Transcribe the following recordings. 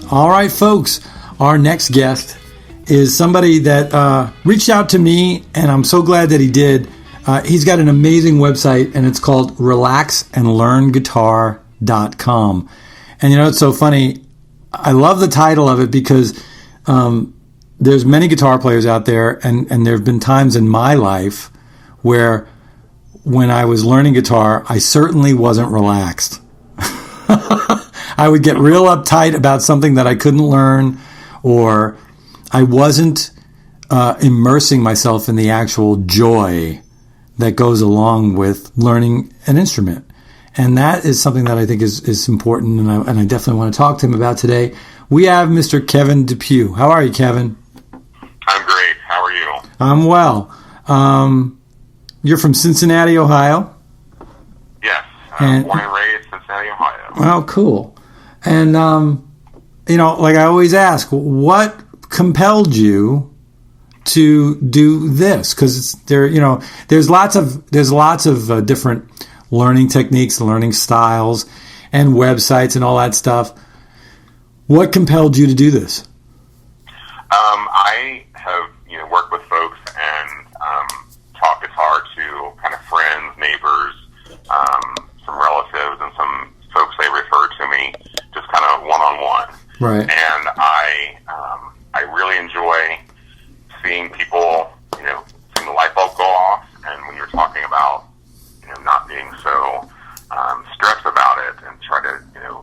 All right, folks, our next guest is somebody that reached out to me, and I'm so glad that he did. He's got an amazing website, and it's called relaxandlearnguitar.com. And you know, it's so funny. I love the title of it because there's many guitar players out there, and there have been times in my life where when I was learning guitar, I certainly wasn't relaxed. I would get real uptight about something that I couldn't learn, or I wasn't immersing myself in the actual joy that goes along with learning an instrument. And that is something that I think is important, and I definitely want to talk to him about today. We have Mr. Kevin Depew. How are you, Kevin? I'm great. How are you? I'm well. You're from Cincinnati, Ohio? Yes. And, born and raised in Cincinnati, Ohio. Oh, cool. And, you know, like I always ask, what compelled you to do this? Because there's lots of different learning techniques, learning styles, and websites and all that stuff. What compelled you to do this? I have worked with folks and taught guitar to kind of friends, neighbors, some relatives, and some folks they referred to me, just kind of one-on-one. Right. And I really enjoy seeing people, seeing the light bulb go off, and when you're talking about not being so stressed about it, and try to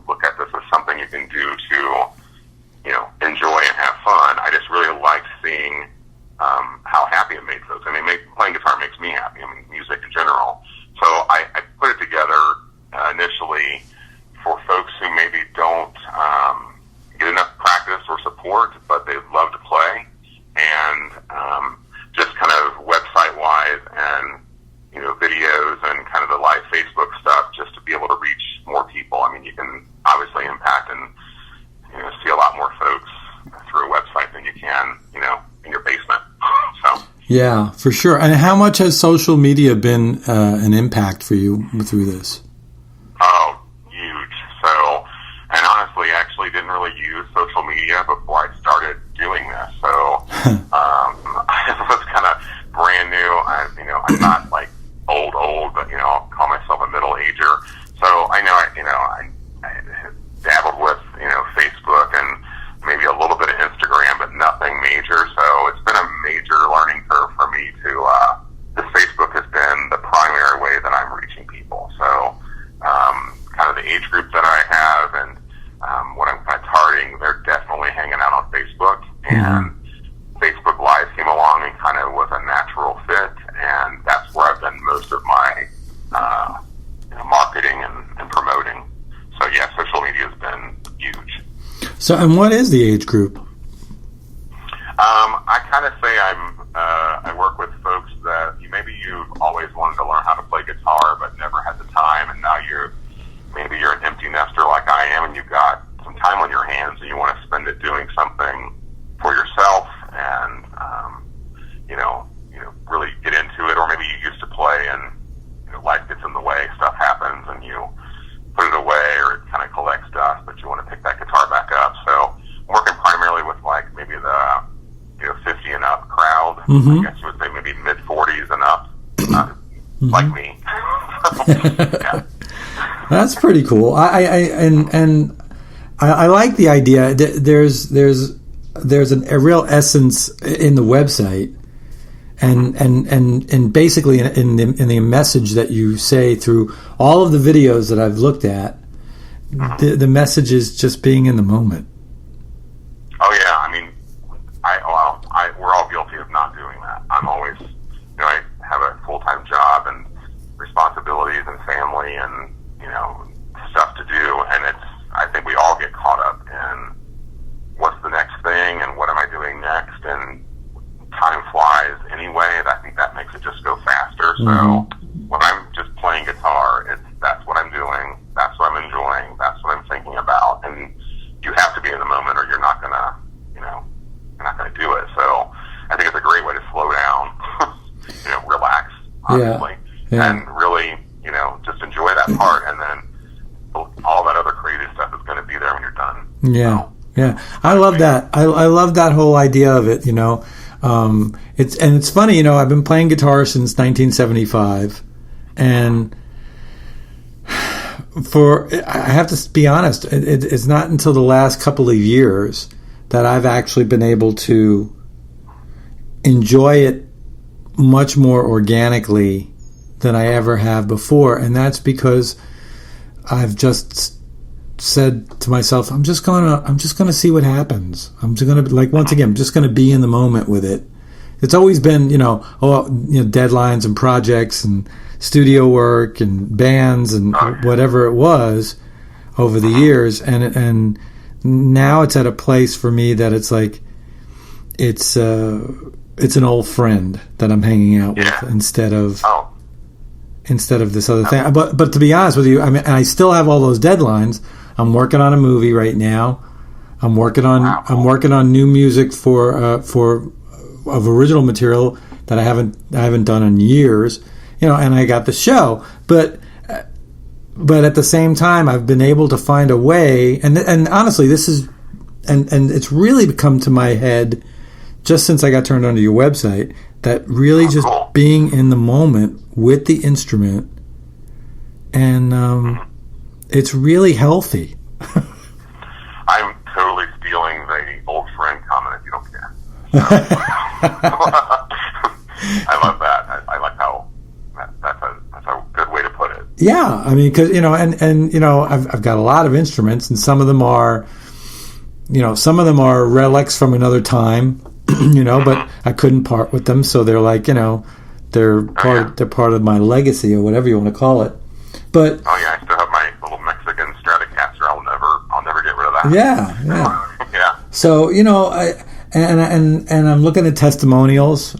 look at this as something you can do to enjoy and have fun. I just really like seeing how happy it made folks. I mean, playing guitar makes me happy. I mean, music in general. So I put it together initially for folks who maybe don't get enough practice or support, but they'd love to play, and just kind of website-wise and videos and kind of the live Facebook stuff, just to be able to reach more people. I mean, you can obviously impact and see a lot more folks through a website than you can, in your basement. So yeah, for sure. And how much has social media been an impact for you through this? Oh, huge. So, and honestly, I actually didn't really use social media before I started doing this. So, I was kind of brand new. I'm not like old, but I'll call myself a middle-ager. So I know, I dabbled with, Facebook and maybe a little bit of Instagram, but nothing major. So it's been a major learning curve for me to, this Facebook has been the primary way that I'm reaching people. So, kind of the age group that I have and, what I'm kind of targeting, they're definitely hanging out on Facebook, and Facebook Live came along and kind of was a natural fit, and that's where I've done most of my marketing and promoting. So yeah, social media has been huge. So, and what is the age group? I kind of say I work with folks that maybe you've always wanted to learn how to play guitar but never had the time, and now you're an empty nester like I am, and you've got some time on your hands and you want to spend it doing something for yourself and really get into it. Or maybe you used to play and life gets in the way, stuff happens, and you put it away, or it kind of collects dust, but you want to pick that guitar back up. So I'm working primarily with like maybe the 50 and up crowd. I guess you would say maybe mid 40s and up, like me. Yeah. That's pretty cool. I like the idea. There's a real essence in the website, and basically in the message that you say through all of the videos that I've looked at. The message is just being in the moment. Oh yeah, I mean, we're all guilty of not doing that. I'm always, I have a full-time job and responsibilities and family and stuff to do, and I think we all get caught up in what's the next thing and what am I doing next, and time flies anyway. I think that makes it just go faster. So when I'm just playing guitar, that's what I'm doing, that's what I'm enjoying, that's what I'm thinking about, and you have to be in the moment or you're not gonna do it. So I think it's a great way to slow down, relax, honestly, and really, just enjoy that part, and then all that other creative stuff is going to be there when you're done. Yeah. So, Yeah, I love that. I love that whole idea of it. It's funny. I've been playing guitar since 1975, and I have to be honest. It's not until the last couple of years that I've actually been able to enjoy it much more organically than I ever have before, and that's because I've just said to myself, I'm just gonna see what happens. I'm just gonna, like, once again, I'm just gonna be in the moment with it. It's always been, deadlines and projects and studio work and bands and whatever it was over the years, and now it's at a place for me that it's like it's an old friend that I'm hanging out with instead of this other thing. But to be honest with you, I mean, I still have all those deadlines. I'm working on a movie right now. I'm working on new music for of original material that I haven't done in years. And I got the show, but at the same time, I've been able to find a way. And honestly, this is and it's really come to my head just since I got turned onto your website. That really just being in the moment with the instrument, and it's really healthy. I'm totally stealing the old friend comment if you don't care. I love that. I like how that's a good way to put it. Yeah, I mean, because I've got a lot of instruments, and some of them are relics from another time. But I couldn't part with them, so they're like, they're part of my legacy, or whatever you want to call it. But I still have my little Mexican Stratocaster. I'll never get rid of that. Yeah. Yeah. So and I'm looking at testimonials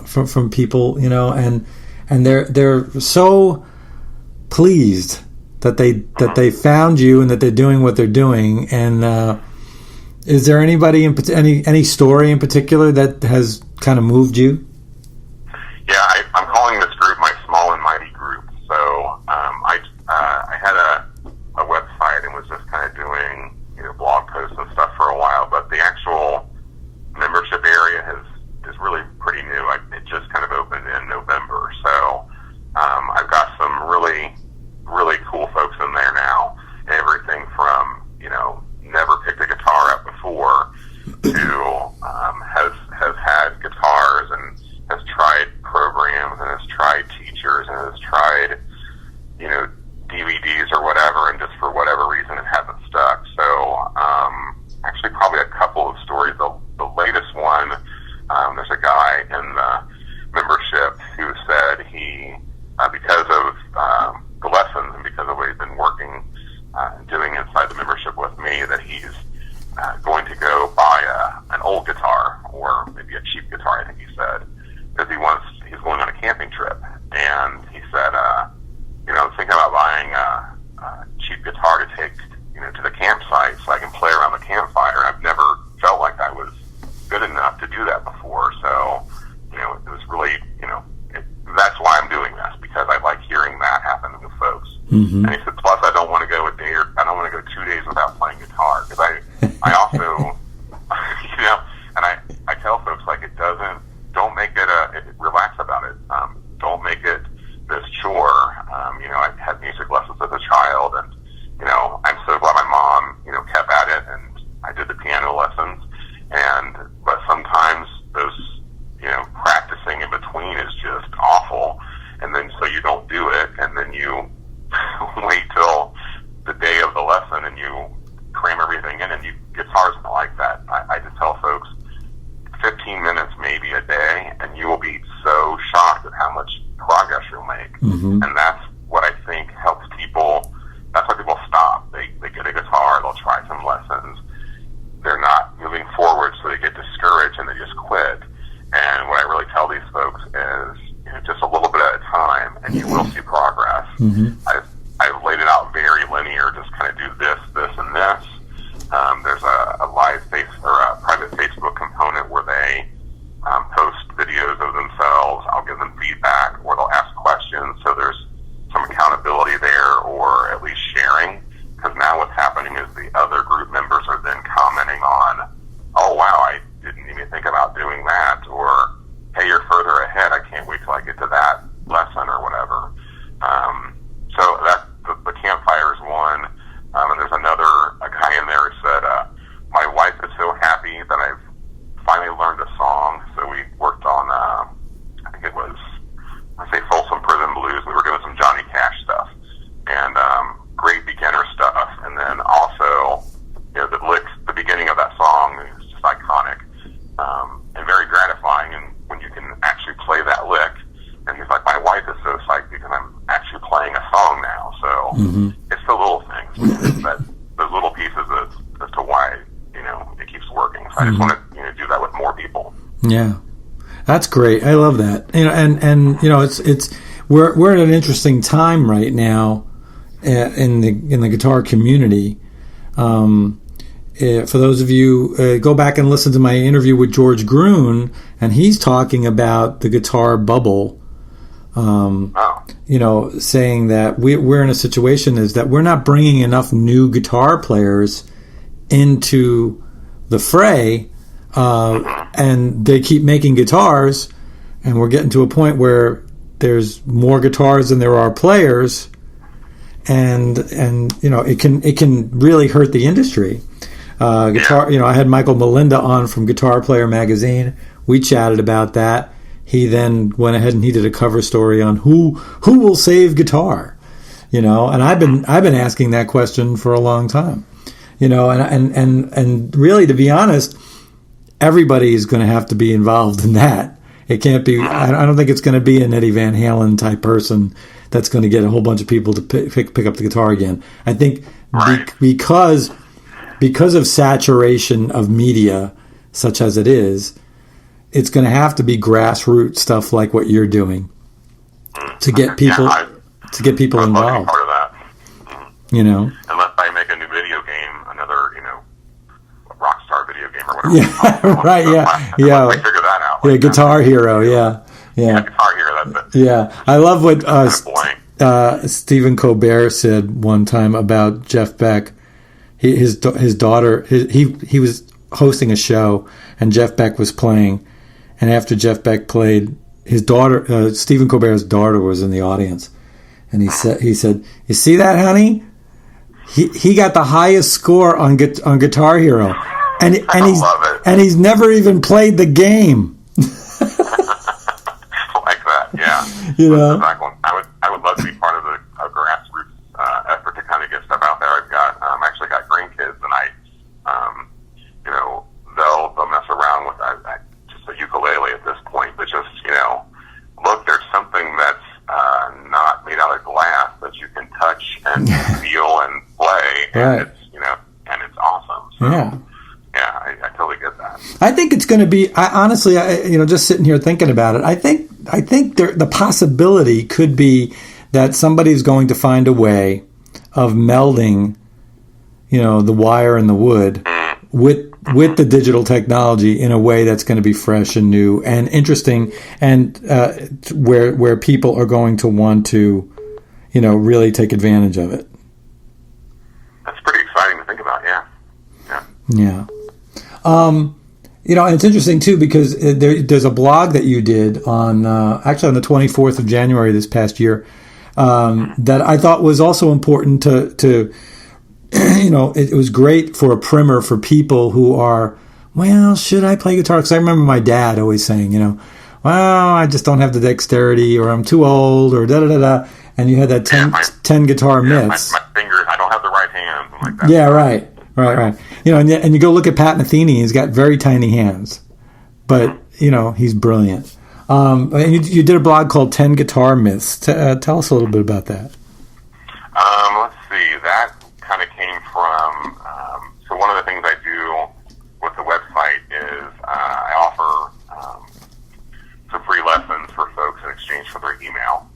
from people, and they're so pleased that they found you and that they're doing what they're doing. And is there anybody any story in particular that has kind of moved you? Yeah, I'm calling this group my Small and Mighty group. So I had a website and was just kind of doing blog posts and stuff for a while, but the actual membership area is really pretty new. It just kind of opened in November, so I've got some really, really cool folks in there now. Everything from never picked a guitar up before to has had guitars and has tried programs and has tried teachers and has tried DVDs or whatever, and just for whatever reason it hasn't stuck. So actually probably a couple of stories. The latest one, there's a guy in the membership who said he because of the lessons and because of what he's been working doing inside the membership with me, that he's going to go buy an old guitar, or maybe a cheap guitar, I think he said, because he's going on a camping trip. And he said, I was thinking about buying a cheap guitar to take to the campsite so I can play around the campfire. I've never felt like I was good enough to do that before. So it was really that's why I'm doing this, because I like hearing that happen with folks. Mm-hmm. And he said, plus I don't want to go 2 days without playing guitar, because I also and I tell folks, like, don't make it relax about it. Don't make it this chore. I had music lessons as a child, and I'm so glad my mom kept at it, and I did the piano lessons, but sometimes those practicing in between is just awful, and then so you don't do it, and then you wait till the day of the lesson and you cram everything in, and guitar's not like that. I just tell folks 15 minutes maybe a day, and you will be so shocked at how much progress you'll make. Mm-hmm. And that's what I think helps people. That's why people stop. They get a guitar, they'll try some lessons, they're not moving forward, so they get discouraged and they just quit. And what I really tell these folks is, just a little bit at a time, and you will see progress. Mm-hmm. I've laid it out very linear, just kind of do this, and this. There's a live a private Facebook component where they post videos of themselves. I'll give them feedback, or they'll ask questions. So there's some accountability there, or at least sharing. Because now what's happening is the other group members are then commenting a guy in there who said, my wife is so happy that I've finally learned a song. So we worked on, I think it was, I say Folsom Prison Blues. We were doing some Johnny Cash stuff and great beginner stuff. And then also, the licks, the beginning of that song is just iconic and very gratifying. And when you can actually play that lick, and he's like, my wife is so psyched because I'm actually playing a song now. So it's the little things, those little pieces as to why it keeps working. So I just want to do that with more people. Yeah, that's great. I love that. And it's we're at an interesting time right now in the guitar community. For those of you, go back and listen to my interview with George Gruen, and he's talking about the guitar bubble. Saying that we're in a situation is that we're not bringing enough new guitar players into the fray, and they keep making guitars, and we're getting to a point where there's more guitars than there are players, and it can really hurt the industry. Guitar, I had Michael Melinda on from Guitar Player magazine. We chatted about that. He then went ahead and he did a cover story on who will save guitar, and I've been asking that question for a long time, and really, to be honest, everybody is going to have to be involved in that. It can't be. I don't think it's going to be an Eddie Van Halen type person that's going to get a whole bunch of people to pick up the guitar again. I think because of saturation of media, such as it is. It's going to have to be grassroots stuff like what you're doing to get people involved. Love part of that. Unless I make a new video game, another Rockstar video game or whatever. Yeah, right. Yeah. I figure that out. Yeah, Guitar Hero. Yeah. Guitar Hero. That's it. Yeah, I love what Stephen Colbert said one time about Jeff Beck. His daughter. He was hosting a show, and Jeff Beck was playing. And after Jeff Beck played, his daughter, Stephen Colbert's daughter, was in the audience, and he said, "You see that, honey? He got the highest score on Guitar Hero, and he's never even played the game." Like that, yeah. I would love to be part of a grassroots effort to kind of get stuff out there. I've actually got grandkids, and they'll mess around with just a ukulele at this point, but just look, there's something that's not made out of glass that you can touch and feel and play, and it's and it's awesome. So, I totally get that. I think it's going to be. Honestly, just sitting here thinking about it, I think the possibility could be that somebody's going to find a way of melding, the wire and the wood with the digital technology in a way that's going to be fresh and new and interesting, and where people are going to want to, really take advantage of it. That's pretty exciting to think about. Yeah. And it's interesting too because there's a blog that you did on actually on the 24th of January this past year that I thought was also important to it was great for a primer for people who are, well, should I play guitar? Because I remember my dad always saying, well, I just don't have the dexterity, or I'm too old, or da-da-da-da. And you had that 10 guitar myths. My fingers, I don't have the right hands. Like that. Yeah, right. And you go look at Pat Metheny, he's got very tiny hands. But, he's brilliant. And you did a blog called 10 Guitar Myths. Tell us a little bit about that. Let's see. That kind of came from, so one of the things I do with the website is I offer some free lessons for folks in exchange for their email,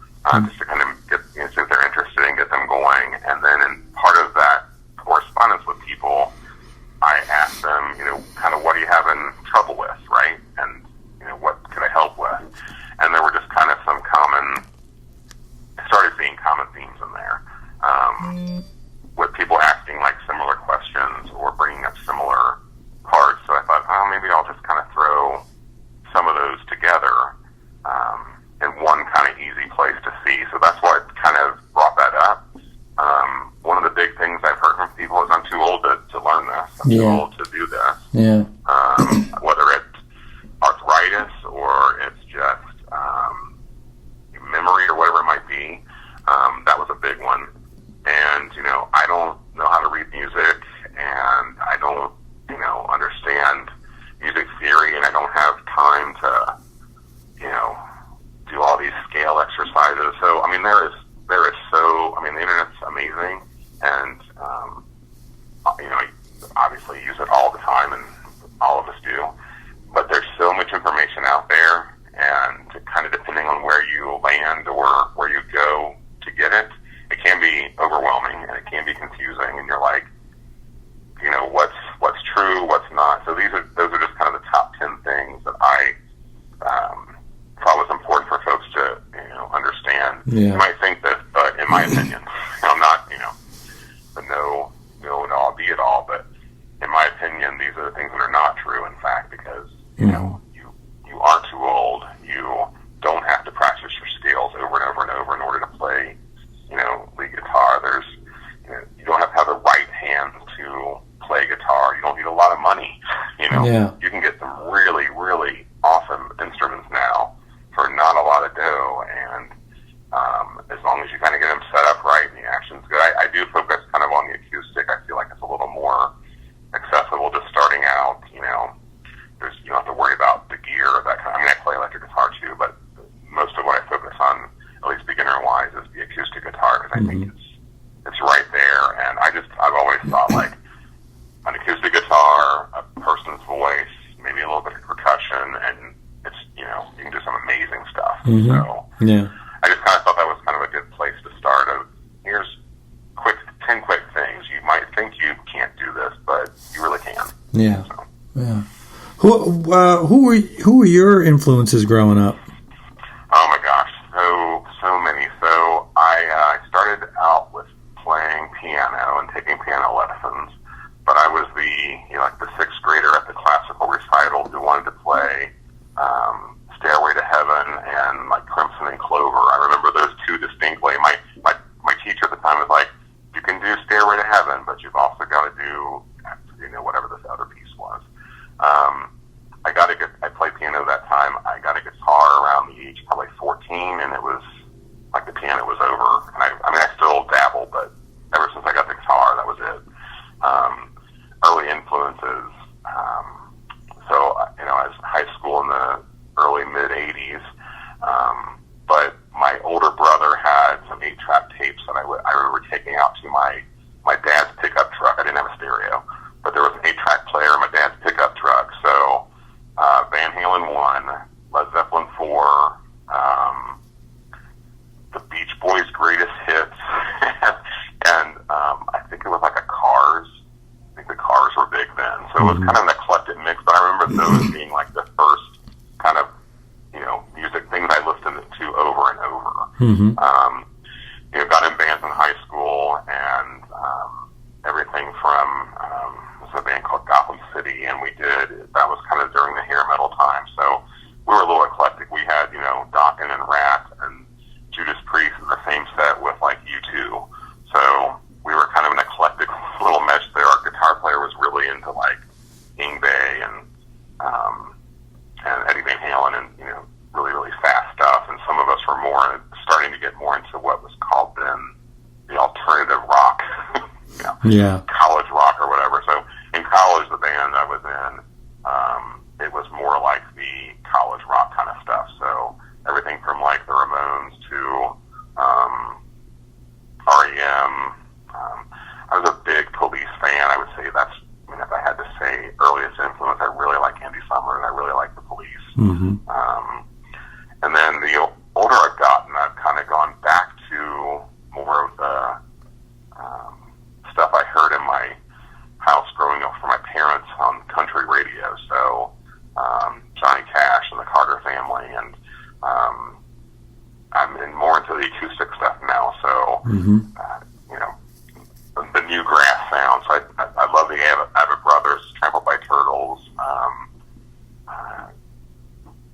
just to kind of get, see if they're interested and get them going. And then in part of that correspondence with people, I ask them, kind of what are you having trouble with, right? And, what could I help with? And there were just kind of some I started seeing common themes in there. With people asking like similar questions or bringing up similar parts. So I thought, maybe I'll just kind of throw some of those together in one kind of easy place to see. So that's what kind of brought that up. One of the big things I've heard from people I'm too old to learn this. I'm too old to do this. Yeah. Whether it's arthritis or it's just memory or whatever it might be, that was a big one. And, I don't know how to read music, and I don't, understand music theory, and I don't have time to, do all these scale exercises. So, there is so, the internet's amazing, and, I obviously use it all the time, and all of us do, but there's so much information out there, and kind of depending on where you land or where you go to get it, it can be overwhelming, and it can be confusing, and you're like, what's true, what's not. So those are just kind of the top 10 things that I thought was important for folks to understand. Yeah. You might think that, but in my opinion, I'm not the know it all, be it all, but in my opinion, these are the things that are not true. In fact, because you aren't too old. You don't have to practice your scales over and over and over in order to play lead guitar. There's you don't have to have the right hand to play guitar. You don't need a lot of money. You can get some really, really awesome instruments now for not a lot of dough, and as long as you kind of get them set up right and the action's good. I do focus kind of on the acoustic. I feel like it's a little more accessible just starting out. You don't have to worry about the gear or that kind of, I play electric guitar too, but most of what I focus on, at least beginner-wise, is the acoustic guitar, because I think it's right there. And I've always thought, like, an acoustic guitar, a person's voice, maybe a little bit of percussion, and it's, you can do some amazing stuff. So I just kind of thought that was kind of a good place to start. Here's 10 quick things. You might think you can't do this, but you really can. Yeah. So. Yeah. Who were your influences growing up? Oh my gosh, so many. So I started out with playing piano and taking piano lessons, but I was the sixth grader at the classical recital who wanted to play Stairway to Heaven and like Crimson and Clover. I remember those two distinctly. My teacher at the time was like, you can do Stairway to Heaven, but you've also got to do whatever this other piece was. I played piano that time. I got a guitar around the age probably 14, and it was like the piano was over. And I still dabble, but ever since I got the guitar, that was it. Early influences. So I was high school in the early mid 80s. But my older brother had some 8-track tapes that I remember taking out to my dad's pickup truck. I didn't have a stereo, but there was an 8-track player in my dad's pickup truck. So Van Halen 1, Led Zeppelin 4, the Beach Boys' greatest hits, and I think it was like a Cars. I think the Cars were big then. So it was kind of an eclectic mix, but I remember those being like the first kind of, music things I listened to over and over. Got in bands in high school, and everything from there's a band called Gotham City, and that was kind of during the hair metal time. So we were a little eclectic. We had Dokken and Rat and Judas Priest in the same set with like U2. So we were kind of an eclectic little mesh there. Our guitar player was really into like Yngwie and Eddie Van Halen, and really, really fast stuff. And some of us were starting to get more into what was called then the alternative rock, college rock or whatever. So in college, the band I was in, it was more like the college rock kind of stuff. So everything from like the Ramones to REM. I was a big Police fan. I would say that's, if I had to say earliest influence, I really like Andy Summer, and I really like the Police. And then the older I've gotten, I've kind of gone back to more of the stuff I heard in my house growing up from my parents on country radio. So Johnny Cash and the Carter Family, and I'm more into the acoustic stuff now. So the new grass sound. So I love the Abbott Brothers, Trampled by Turtles,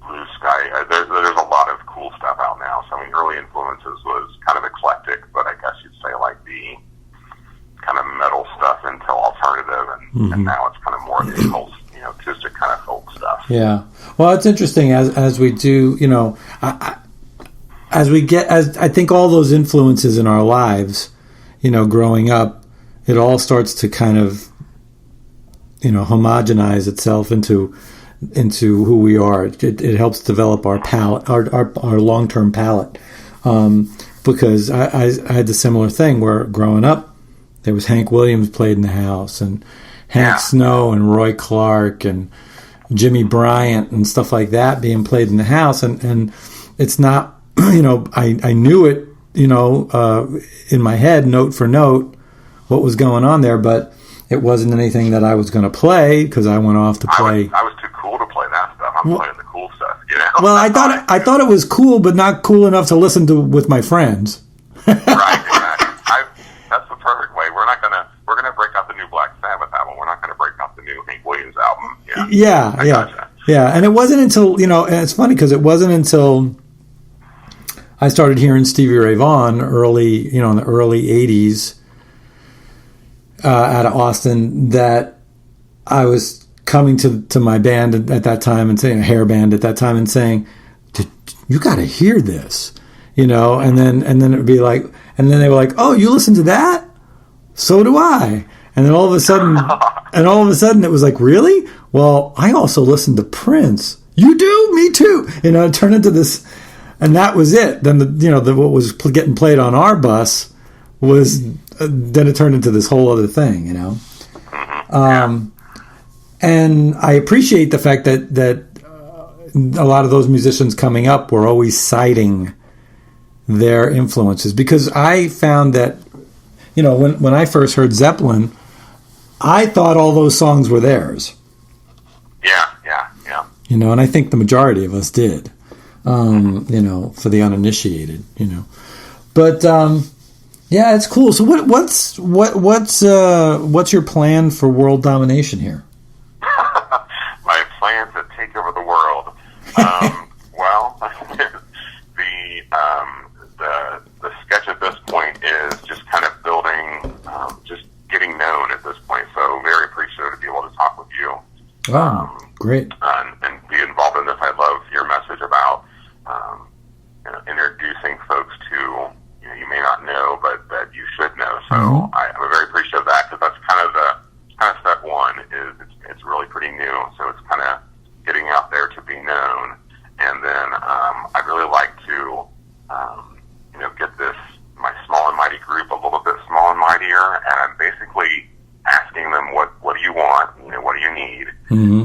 Blue Sky. There's a lot of cool stuff out now. So early influences was kind of eclectic, but I guess you'd say like the kind of metal stuff into until alternative, and now it's kind of more of the acoustic kind of folk stuff. Yeah. Well, it's interesting as we do, as I think all those influences in our lives, growing up, it all starts to kind of, homogenize itself into who we are. It helps develop our palate, our long-term palate. Because I had the similar thing where growing up, there was Hank Williams played in the house, and Hank Snow and Roy Clark and Jimmy Bryant and stuff like that being played in the house. And it's not, I knew it, in my head, note for note, what was going on there, but it wasn't anything that I was going to play because I went off to play. I was too cool to play that stuff. I'm playing the cool stuff, Well, I thought it was cool, but not cool enough to listen to with my friends. Right, exactly. That's the perfect way. We're gonna break out the new Black Sabbath album. We're not gonna break out the new Hank Williams album. Yeah. And it wasn't until and it's funny because it wasn't until I started hearing Stevie Ray Vaughan early, in the early '80s out of Austin that I was coming to my band at that time and saying a hair band at that time and saying, you got to hear this, and then it would be like, and then they were like, oh, you listen to that? So do I. And then all of a sudden it was like, really? Well, I also listen to Prince. You do? Me too. It turned into this, and that was it. Then what was getting played on our bus was, then it turned into this whole other thing, And I appreciate the fact that a lot of those musicians coming up were always citing their influences, because I found that, when I first heard Zeppelin, I thought all those songs were theirs. Yeah. And I think the majority of us did, for the uninitiated, But yeah, it's cool. So what's your plan for world domination here? My plan to take over the world. Well, the sketch at this point is just kind of building, just getting known at this point. So very appreciative to be able to talk with you. Wow, great. And be involved in this. I love your message about introducing folks to you may not know, but that you should know. So I'm very appreciative of that, because that's kind of step one. Is it's really pretty new, so it's kind of getting out there to be known. And then I'd really like to get my small and mighty group a little bit small and mightier, and I'm basically asking them what do you want, what do you need,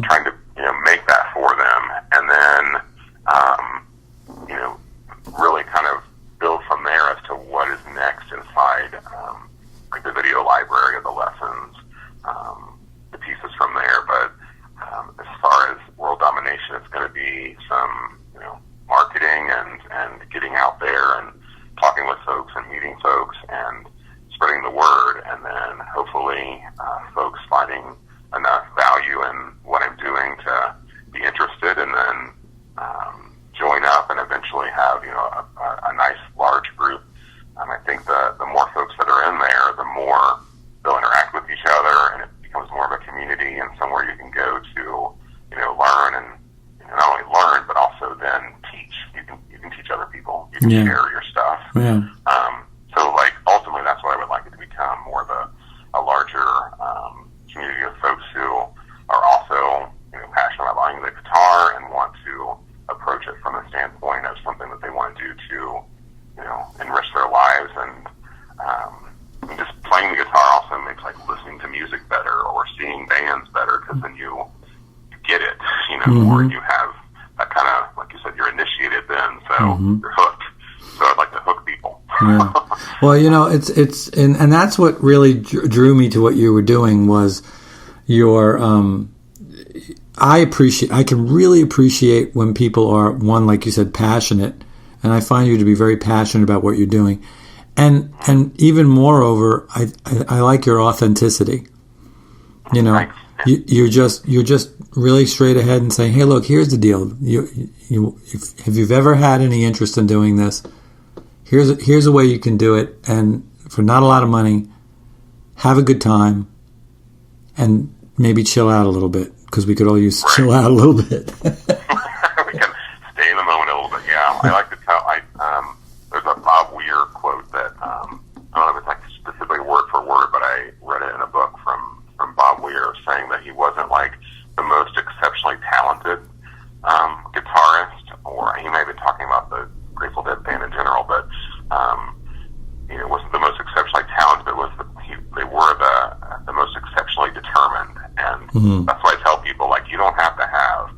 trying to make that for them, and then really kind of build from there as to what is next inside, like the video library of the lessons, the pieces from there. But as far as world domination, it's going to be some marketing and getting out there and talking with folks and meeting folks and spreading the word, and then hopefully folks finding enough value in what I'm doing to be interested, and then join up and eventually have a nice large group. I think the more folks that are in there, the more they'll interact with each other, and it becomes more of a community and somewhere you can go to learn, and not only learn but also then teach. You can teach other people. You can share your stuff. So ultimately that's what I would like it to become, more of a larger community of folks who are also passionate about playing the guitar and want to approach it from a standpoint of something that they want to do to enrich their lives. And just playing the guitar also makes listening to music better or seeing bands better, because then you get it, or you have that kind of, like you said, you're initiated then, so you're hooked. So I'd like to hook people. Yeah. Well, it's and that's what really drew me to what you were doing was your. I can really appreciate when people are, one, like you said, passionate, and I find you to be very passionate about what you're doing, and even moreover, I like your authenticity. Thanks. You're just really straight ahead and saying, hey, look, here's the deal. If you've ever had any interest in doing this, here's a way you can do it, and for not a lot of money, have a good time, and maybe chill out a little bit, because we could all use to chill out a little bit. We can stay in the moment a little bit. Yeah, I like to tell. There's a Bob Weir quote that I don't know if it's like specifically word for word, but I read it in a book from Bob Weir saying that he wasn't like the most exceptionally talented guitarist, or he may have been talking about the Grateful Dead band in general, but wasn't the most exceptionally talented, but they were the most exceptionally determined. And that's why I tell people, like, you don't have to have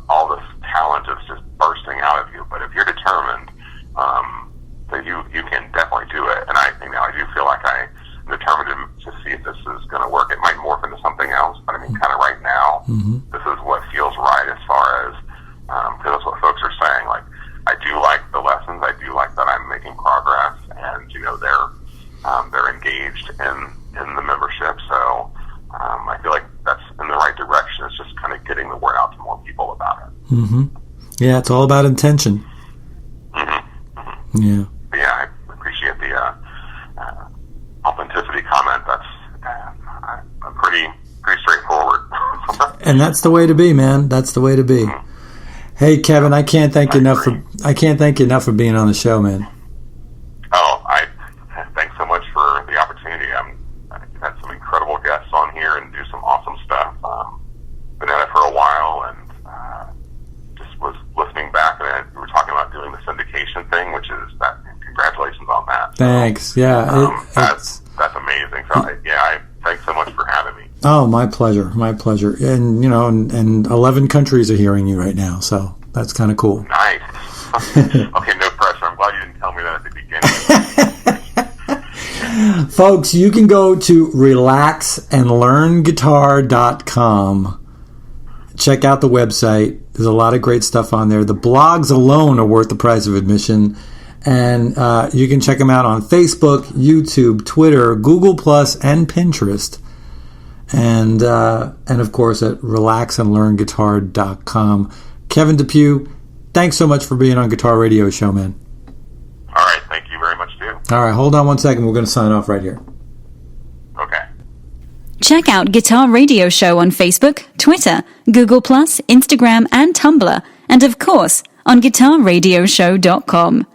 all this talent that's just bursting out of you, but if you're determined, then you can definitely do it. And I do feel like I'm determined to see if this is going to work. It might morph into something else, but I mean, kind of right now, this is what feels right as far as, because that's what folks are saying. Like, I do like the lessons. I do like that I'm making progress, and they're engaged in the membership. So I feel like that's in the right direction. It's just kind of getting the word out to more people about it. Yeah, it's all about intention. Yeah. But yeah, I appreciate the authenticity comment. That's pretty straightforward. And that's the way to be, man. That's the way to be. Hey, Kevin, I can't thank you enough for being on the show, man. Thanks so much for the opportunity. I've had some incredible guests on here and do some awesome stuff. Been at it for a while, and just was listening back, and we were talking about doing the syndication thing, which is that. Congratulations on that. Thanks. Yeah, that's amazing. So thanks so much for having me. Oh, my pleasure. My pleasure. And and 11 countries are hearing you right now, so that's kind of cool. Nice. Okay, no pressure. I'm glad you didn't tell me that at the beginning. Folks, you can go to relaxandlearnguitar.com. Check out the website. There's a lot of great stuff on there. The blogs alone are worth the price of admission. And you can check them out on Facebook, YouTube, Twitter, Google+, and Pinterest. And of course at relaxandlearnguitar.com. Kevin Depew, thanks so much for being on Guitar Radio Show, man. All right, thank you very much, too. All right, hold on one second. We're going to sign off right here. Okay. Check out Guitar Radio Show on Facebook, Twitter, Google+, Instagram, and Tumblr. And of course, on guitarradioshow.com.